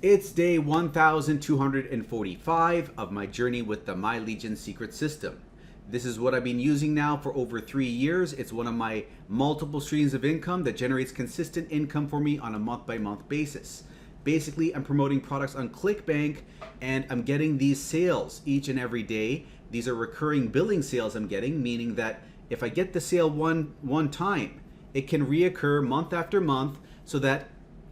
It's day 1245 of my journey with the My Legion secret system. This is what I've been using now for over 3 years. It's one of my multiple streams of income that generates consistent income for me on a month-by-month basis. Basically, I'm promoting products on Clickbank and I'm getting these sales each and every day. These are recurring billing sales I'm getting, meaning that if I get the sale one time, it can reoccur month after month so that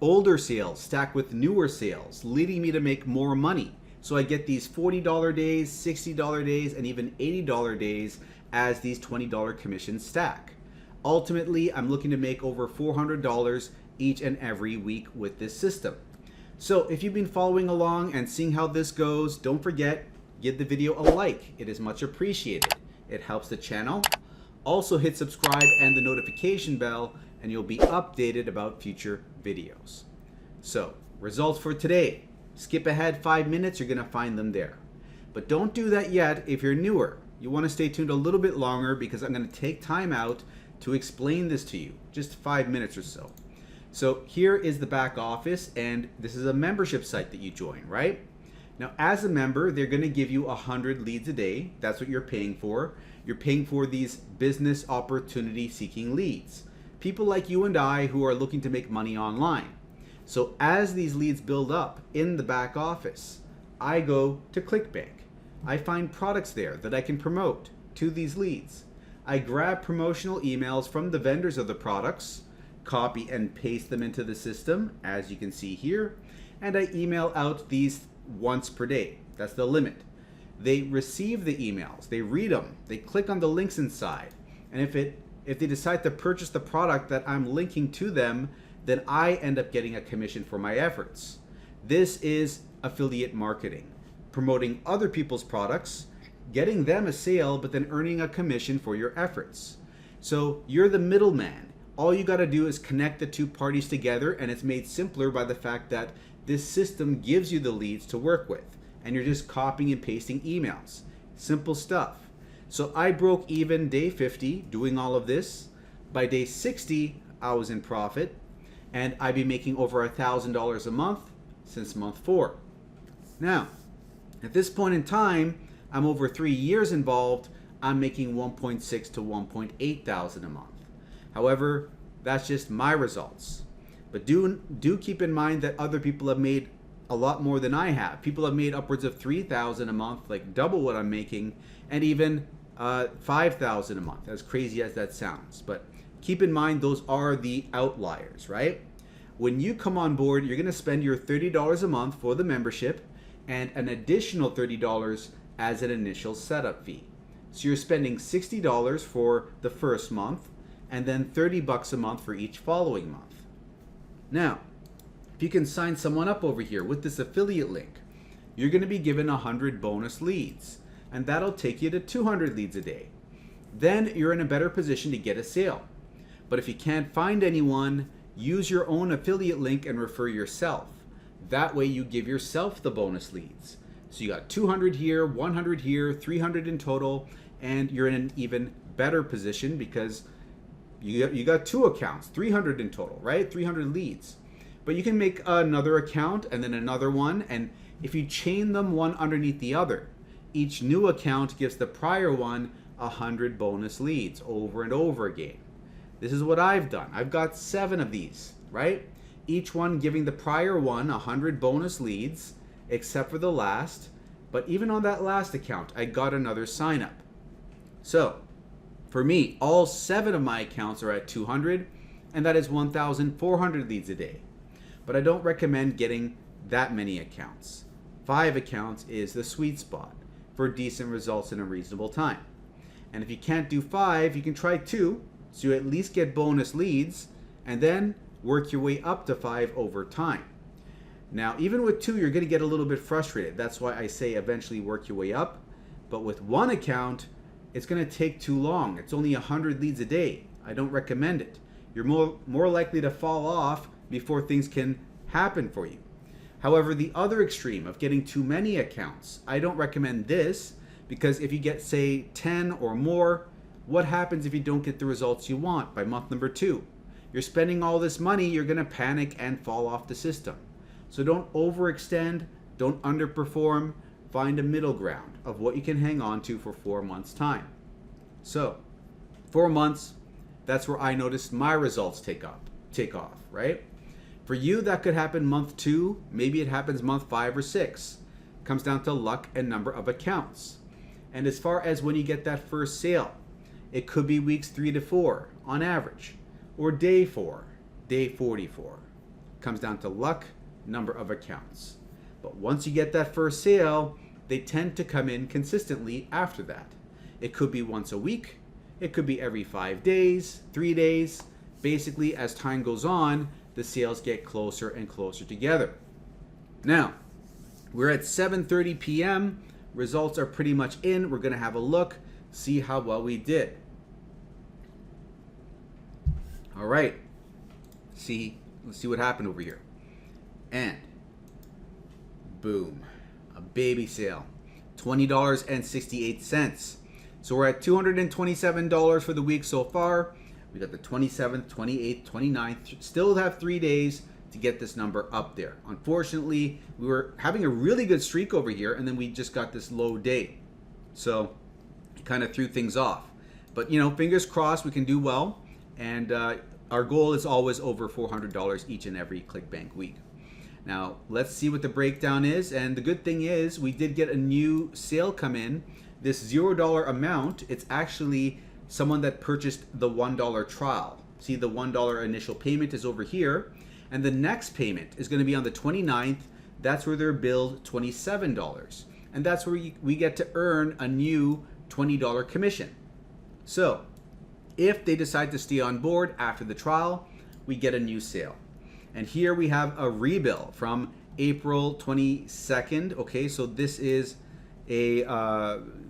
older sales stack with newer sales, leading me to make more money. So I get these $40 days, $60 days, and even $80 days as these $20 commissions stack. Ultimately, I'm looking to make over $400 each and every week with this system. So if you've been following along and seeing how this goes, don't forget, give the video a like. It is much appreciated. It helps the channel. Also hit subscribe and the notification bell, and you'll be updated about future videos. So, results for today. Skip ahead 5 minutes, you're gonna find them there. But don't do that yet if you're newer. You wanna stay tuned a little bit longer because I'm gonna take time out to explain this to you, just 5 minutes or so. So here is the back office, and this is a membership site that you join, right? Now, as a member, they're gonna give you 100 leads a day. That's what you're paying for. You're paying for these business opportunity seeking leads. People like you and I who are looking to make money online. So as these leads build up in the back office, I go to Clickbank. I find products there that I can promote to these leads. I grab promotional emails from the vendors of the products, copy and paste them into the system, as you can see here, and I email out these once per day. That's the limit. They receive the emails, they read them, they click on the links inside, and if they decide to purchase the product that I'm linking to them, then I end up getting a commission for my efforts. This is affiliate marketing, promoting other people's products, getting them a sale, but then earning a commission for your efforts. So you're the middleman. All you gotta do is connect the two parties together, and it's made simpler by the fact that this system gives you the leads to work with, and you're just copying and pasting emails. Simple stuff. So I broke even day 50 doing all of this. By day 60, I was in profit, and I've been making over $1,000 a month since month 4. Now, at this point in time, I'm over 3 years involved. I'm making 1.6 to 1.8 thousand a month. However, that's just my results. But do keep in mind that other people have made a lot more than I have. People have made upwards of 3,000 a month, like double what I'm making, and even 5,000 a month, as crazy as that sounds. But keep in mind, those are the outliers, right? When you come on board, you're gonna spend your $30 a month for the membership and an additional $30 as an initial setup fee. So you're spending $60 for the first month and then $30 a month for each following month. Now, if you can sign someone up over here with this affiliate link, you're gonna be given 100 bonus leads, and that'll take you to 200 leads a day. Then you're in a better position to get a sale. But if you can't find anyone, use your own affiliate link and refer yourself. That way you give yourself the bonus leads. So you got 200 here, 100 here, 300 in total, and you're in an even better position because you got 2 accounts, 300 in total, right? 300 leads. But you can make another account and then another one, and if you chain them one underneath the other, each new account gives the prior one 100 bonus leads over and over again. This is what I've done. I've got 7 of these, right? Each one giving the prior one 100 bonus leads, except for the last. But even on that last account, I got another sign up. So for me, all 7 of my accounts are at 200, and that is 1,400 leads a day. But I don't recommend getting that many accounts. 5 accounts is the sweet spot for decent results in a reasonable time. And if you can't do 5, you can try 2, so you at least get bonus leads, and then work your way up to 5 over time. Now, even with 2, you're gonna get a little bit frustrated. That's why I say eventually work your way up. But with 1 account, it's gonna take too long. It's only 100 leads a day. I don't recommend it. You're more likely to fall off before things can happen for you. However, the other extreme of getting too many accounts, I don't recommend this, because if you get, say, 10 or more, what happens if you don't get the results you want by month number 2? You're spending all this money, you're gonna panic and fall off the system. So don't overextend, don't underperform. Find a middle ground of what you can hang on to for 4 months' time. So 4 months, that's where I noticed my results take off, right? For you, that could happen month 2, maybe it happens month 5 or 6. Comes down to luck and number of accounts. And as far as when you get that first sale, it could be weeks 3 to 4 on average, or day 4, day 44. Comes down to luck, number of accounts. But once you get that first sale, they tend to come in consistently after that. It could be once a week, it could be every 5 days, 3 days. Basically, as time goes on, the sales get closer and closer together. Now, we're at 7:30 p.m. Results are pretty much in. We're going to have a look, see how well we did. All right. Let's see what happened over here. And boom, a baby sale, $20.68. So we're at $227 for the week so far. We got the 27th, 28th, 29th. Still have 3 days to get this number up there. Unfortunately, we were having a really good streak over here, and then we just got this low day. So it kind of threw things off. But, you know, fingers crossed we can do well. And our goal is always over $400 each and every Clickbank week. Now, let's see what the breakdown is. And the good thing is we did get a new sale come in. This $0 amount, it's actually someone that purchased the $1 trial. See, the $1 initial payment is over here. And the next payment is going to be on the 29th. That's where they're billed $27. And that's where we get to earn a new $20 commission. So if they decide to stay on board after the trial, we get a new sale. And here we have a rebill from April 22nd. Okay, so this is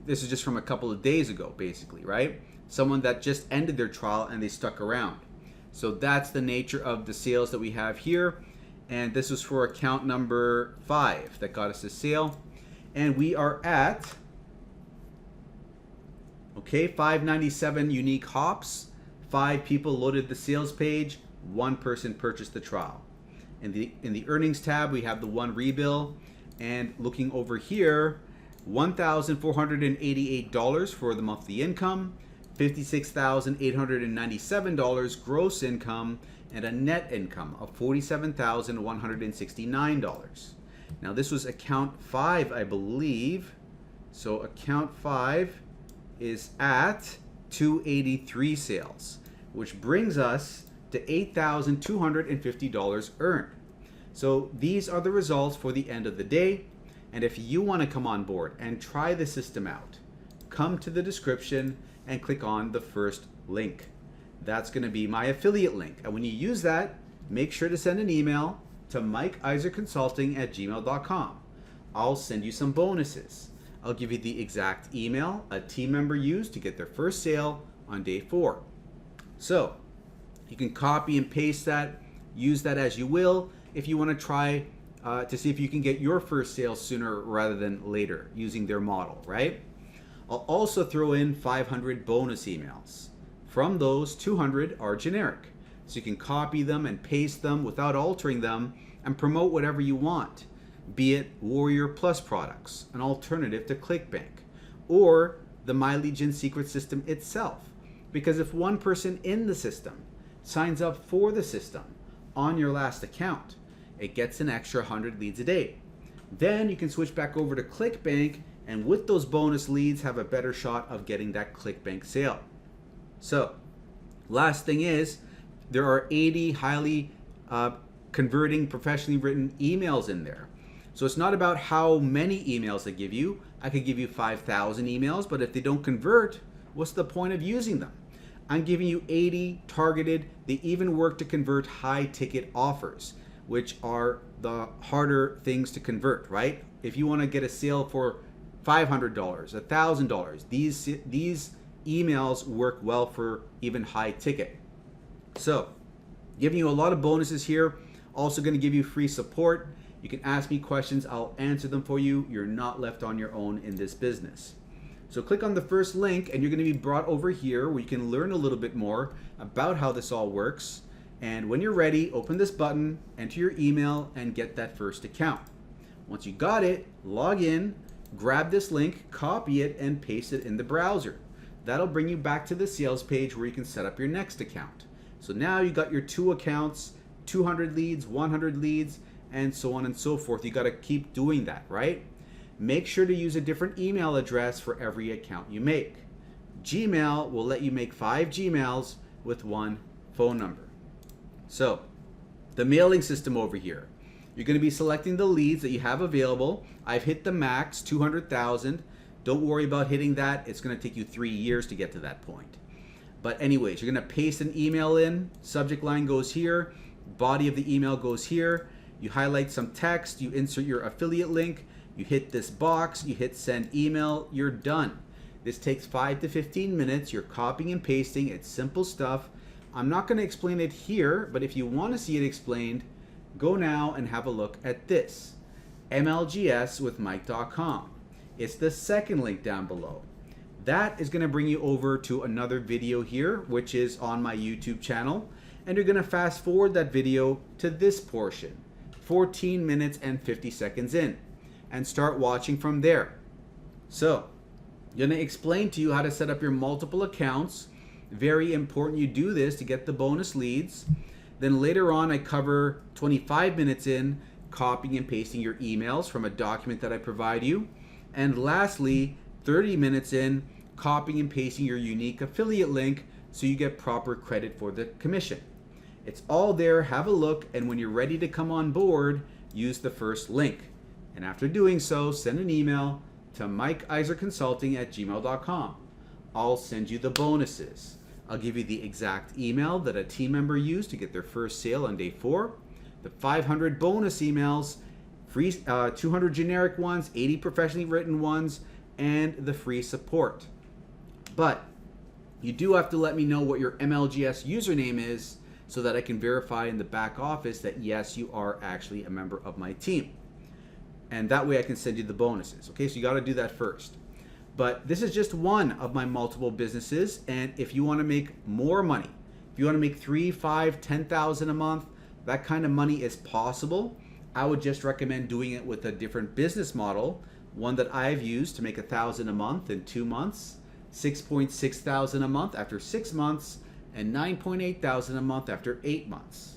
just from a couple of days ago, basically, right? Someone that just ended their trial and they stuck around. So that's the nature of the sales that we have here. And this was for account number 5 that got us the sale. And we are at, okay, 597 unique hops. 5 people loaded the sales page. 1 person purchased the trial. In the earnings tab, we have the 1 rebill. And looking over here, $1,488 for the monthly income, $56,897 gross income, and a net income of $47,169. Now this was account 5, I believe. So account 5 is at 283 sales, which brings us to $8,250 earned. So these are the results for the end of the day. And if you want to come on board and try the system out, come to the description and click on the first link. That's going to be my affiliate link. And when you use that, make sure to send an email to mikeiserconsulting@gmail.com. I'll send you some bonuses. I'll give you the exact email a team member used to get their first sale on day 4. So you can copy and paste that, use that as you will if you want to try to see if you can get your first sale sooner rather than later using their model, right? I'll also throw in 500 bonus emails. From those, 200 are generic. So you can copy them and paste them without altering them and promote whatever you want, be it Warrior Plus products, an alternative to Clickbank, or the My Legion secret system itself. Because if one person in the system signs up for the system on your last account, it gets an extra 100 leads a day. Then you can switch back over to Clickbank, and with those bonus leads have a better shot of getting that Clickbank sale. So last thing is, there are 80 highly converting professionally written emails in there. So it's not about how many emails I give you. I could give you 5,000 emails, but if they don't convert, what's the point of using them? I'm giving you 80 targeted. They even work to convert high ticket offers, which are the harder things to convert, right? If you want to get a sale for $500, $1,000, these emails work well for even high ticket. So giving you a lot of bonuses here. Also going to give you free support. You can ask me questions, I'll answer them for you. You're not left on your own in this business. So click on the first link and you're going to be brought over here where you can learn a little bit more about how this all works. And when you're ready, open this button, enter your email, and get that first account. Once you got it, log in, grab this link, copy it, and paste it in the browser. That'll bring you back to the sales page where you can set up your next account. So now you got your 2 accounts, 200 leads, 100 leads, and so on and so forth. You got to keep doing that, right? Make sure to use a different email address for every account you make. Gmail will let you make 5 Gmails with 1 phone number. So, the mailing system over here. You're going to be selecting the leads that you have available. I've hit the max, 200,000. Don't worry about hitting that. It's going to take you 3 years to get to that point. But anyways, you're going to paste an email in. Subject line goes here. Body of the email goes here. You highlight some text. You insert your affiliate link. You hit this box. You hit send email. You're done. This takes 5 to 15 minutes. You're copying and pasting. It's simple stuff. I'm not going to explain it here, but if you want to see it explained, go now and have a look at this. MLGSwithMike.com. It's the second link down below. That is going to bring you over to another video here, which is on my YouTube channel. And you're going to fast forward that video to this portion, 14 minutes and 50 seconds in, and start watching from there. So, I'm going to explain to you how to set up your multiple accounts. Very important you do this to get the bonus leads. Then later on, I cover 25 minutes in, copying and pasting your emails from a document that I provide you. And lastly, 30 minutes in, copying and pasting your unique affiliate link so you get proper credit for the commission. It's all there. Have a look, and when you're ready to come on board, use the first link. And after doing so, send an email to mikeiserconsulting@gmail.com. I'll send you the bonuses. I'll give you the exact email that a team member used to get their first sale on day 4, the 500 bonus emails, free 200 generic ones, 80 professionally written ones, and the free support. But you do have to let me know what your MLGS username is so that I can verify in the back office that yes, you are actually a member of my team. And that way I can send you the bonuses. Okay, so you got to do that first. But this is just one of my multiple businesses, and if you want to make more money, if you want to make 3, 5, 10,000 a month, that kind of money is possible. I would just recommend doing it with a different business model, one that I've used to make 1,000 a month in 2 months, 6.6 thousand a month after 6 months, and 9.8 thousand a month after 8 months.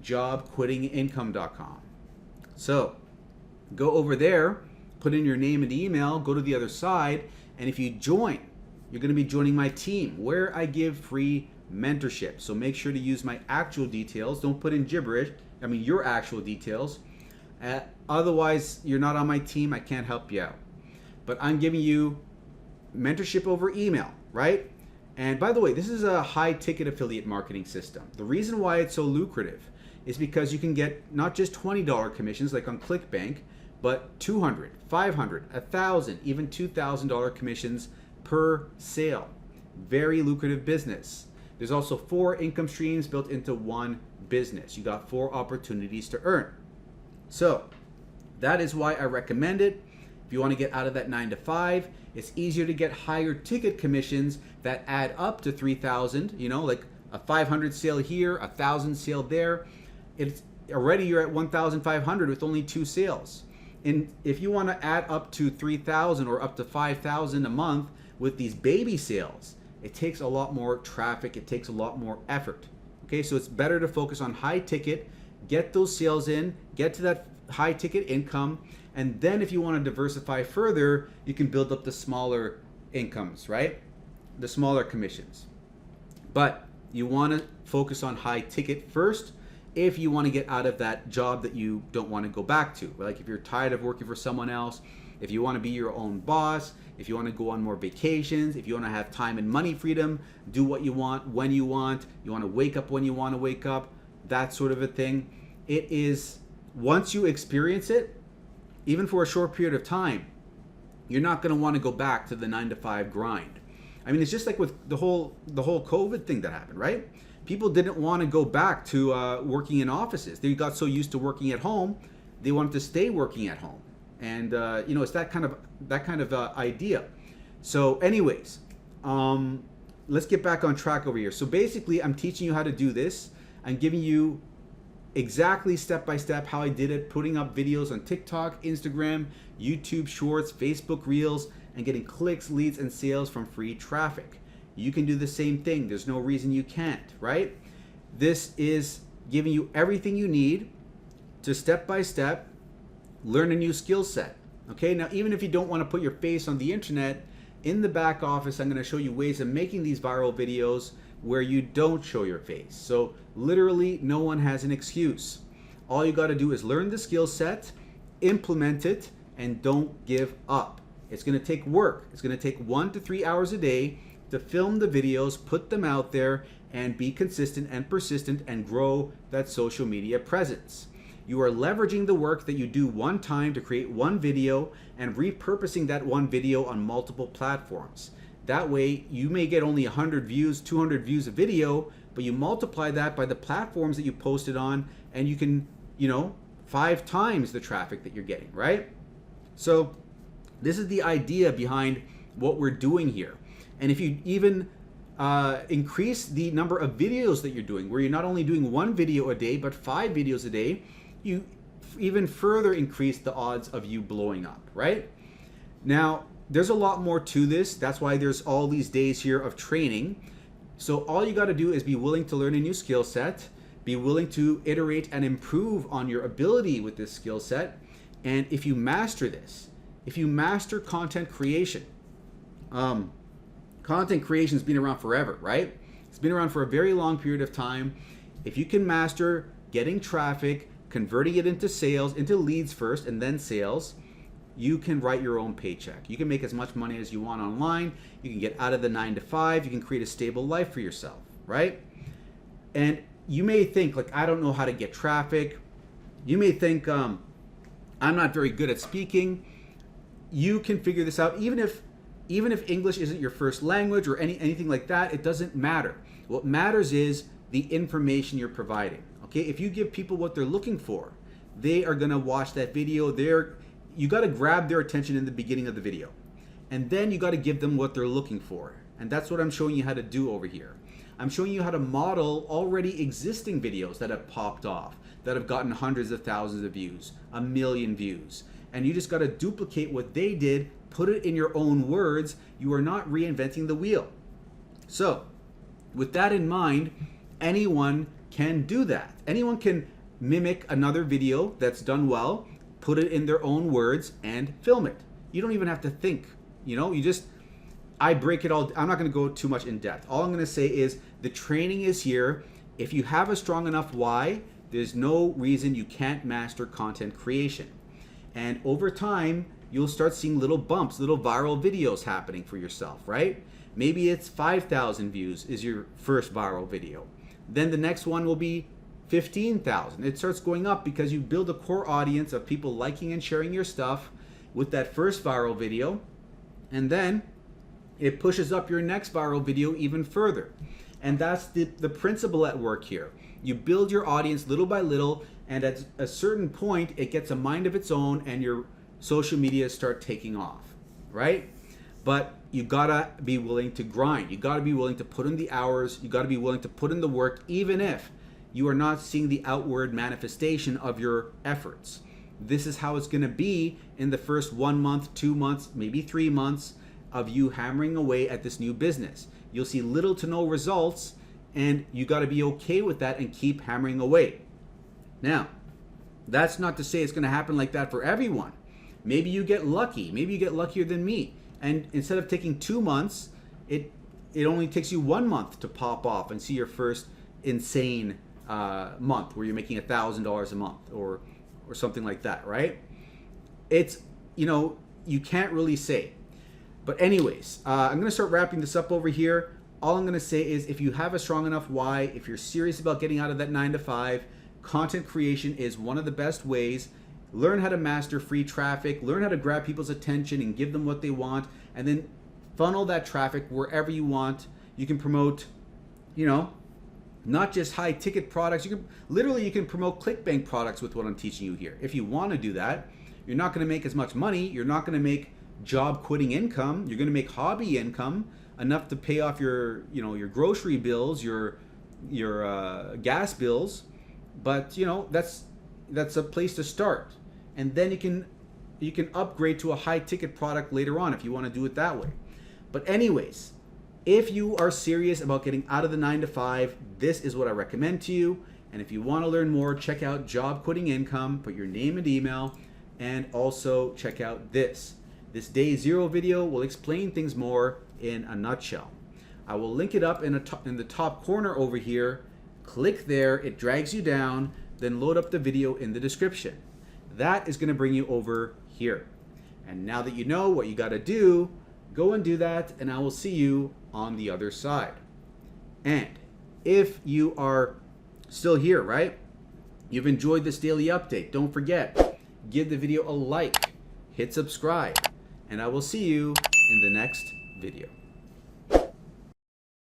JobQuittingIncome.com. So go over there, put in your name and email, go to the other side, and if you join, you're going to be joining my team where I give free mentorship. So make sure to use my actual details. Don't put in gibberish. I mean your actual details. Otherwise, you're not on my team. I can't help you out. But I'm giving you mentorship over email, right? And by the way, this is a high-ticket affiliate marketing system. The reason why it's so lucrative is because you can get not just $20 commissions like on Clickbank, but $200, $500, $1,000, even $2,000 commissions per sale. Very lucrative business. There's also 4 income streams built into one business. You got 4 opportunities to earn. So that is why I recommend it. If you want to get out of that 9 to 5, it's easier to get higher ticket commissions that add up to 3,000, you know, like a 500 sale here, 1,000 sale there. It's already you're at 1,500 with only 2 sales. And if you want to add up to 3,000 or up to 5,000 a month with these baby sales, it takes a lot more traffic. It takes a lot more effort. Okay, so it's better to focus on high ticket, get those sales in, get to that high ticket income, and then if you want to diversify further, you can build up the smaller incomes, right? The smaller commissions. But you want to focus on high ticket first if you want to get out of that job that you don't want to go back to. Like if you're tired of working for someone else, if you want to be your own boss, if you want to go on more vacations, if you want to have time and money freedom, do what you want, when you want to wake up when you want to wake up, that sort of a thing. It is, once you experience it, even for a short period of time, you're not going to want to go back to the 9 to 5 grind. I mean, it's just like with the whole COVID thing that happened, right? People didn't want to go back to working in offices. They got so used to working at home, they wanted to stay working at home. And you know, it's that kind of idea. So anyways, let's get back on track over here. So basically, I'm teaching you how to do this. I'm giving you exactly step by step how I did it, putting up videos on TikTok, Instagram, YouTube Shorts, Facebook Reels, and getting clicks, leads, and sales from free traffic. You can do the same thing. There's no reason you can't, right? This is giving you everything you need to step by step learn a new skill set. Okay, now even if you don't want to put your face on the internet, in the back office, I'm going to show you ways of making these viral videos where you don't show your face. So literally no one has an excuse. All you got to do is learn the skill set, implement it, and don't give up. It's going to take work. It's going to take 1 to 3 hours a day to film the videos, put them out there, and be consistent and persistent and grow that social media presence. You are leveraging the work that you do one time to create one video and repurposing that one video on multiple platforms. That way, you may get only 100 views, 200 views a video, but you multiply that by the platforms that you posted on, and you can, 5 times the traffic that you're getting, right? So this is the idea behind what we're doing here. And if you even increase the number of videos that you're doing, where you're not only doing 1 video a day, but 5 videos a day, you even further increase the odds of you blowing up, right? Now, there's a lot more to this. That's why there's all these days here of training. So all you got to do is be willing to learn a new skill set, be willing to iterate and improve on your ability with this skill set. And if you master this, if you master content creation, content creation has been around forever, right? It's been around for a very long period of time. If you can master getting traffic, converting it into sales, into leads first and then sales, you can write your own paycheck. You can make as much money as you want online. You can get out of the 9 to 5. You can create a stable life for yourself, right? And you may think, like, I don't know how to get traffic. You may think, I'm not very good at speaking. You can figure this out. Even if English isn't your first language or anything like that, it doesn't matter. What matters is the information you're providing. Okay, if you give people what they're looking for, they are gonna watch that video. You gotta grab their attention in the beginning of the video. And then you gotta give them what they're looking for. And that's what I'm showing you how to do over here. I'm showing you how to model already existing videos that have popped off, that have gotten hundreds of thousands of views, 1 million views. And you just gotta duplicate what they did, put it in your own words. You are not reinventing the wheel. So, with that in mind, anyone can do that. Anyone can mimic another video that's done well, put it in their own words, and film it. You don't even have to think. I break it all. I'm not going to go too much in depth. All I'm going to say is the training is here. If you have a strong enough why, there's no reason you can't master content creation. And over time, you'll start seeing little bumps, little viral videos happening for yourself, right? Maybe it's 5,000 views is your first viral video. Then the next one will be 15,000. It starts going up because you build a core audience of people liking and sharing your stuff with that first viral video. And then it pushes up your next viral video even further. And that's the principle at work here. You build your audience little by little, and at a certain point, it gets a mind of its own and your social media start taking off, right? But you gotta be willing to grind. You gotta be willing to put in the hours. You gotta be willing to put in the work, even if you are not seeing the outward manifestation of your efforts. This is how it's gonna be in the first 1 month, 2 months, maybe 3 months of you hammering away at this new business. You'll see little to no results, and you gotta be okay with that and keep hammering away. Now, that's not to say it's gonna happen like that for everyone. Maybe you get lucky. Maybe you get luckier than me. And instead of taking 2 months, it only takes you 1 month to pop off and see your first insane month where you're making $1,000 a month or something like that, right? It's, you can't really say. But anyways, I'm going to start wrapping this up over here. All I'm going to say is if you have a strong enough why, if you're serious about getting out of that 9 to 5, content creation is one of the best ways. Learn how to master free traffic, learn how to grab people's attention and give them what they want, and then funnel that traffic wherever you want. You can promote, not just high ticket products. You can promote Clickbank products with what I'm teaching you here. If you want to do that, you're not going to make as much money. You're not going to make job quitting income. You're going to make hobby income, enough to pay off your grocery bills, your gas bills, but you know, that's a place to start, and then you can upgrade to a high ticket product later on if you want to do it that way. But anyways, if you are serious about getting out of the 9-to-5, this is what I recommend to you. And if you want to learn more, check out Job Quitting Income, put your name and email, and also check out this. This day 0 video will explain things more in a nutshell. I will link it up in the top corner over here. Click there, it drags you down, then load up the video in the description. That is going to bring you over here. And now that you know what you got to do, go and do that, and I will see you on the other side. And if you are still here, right? You've enjoyed this daily update. Don't forget, give the video a like, hit subscribe, and I will see you in the next video.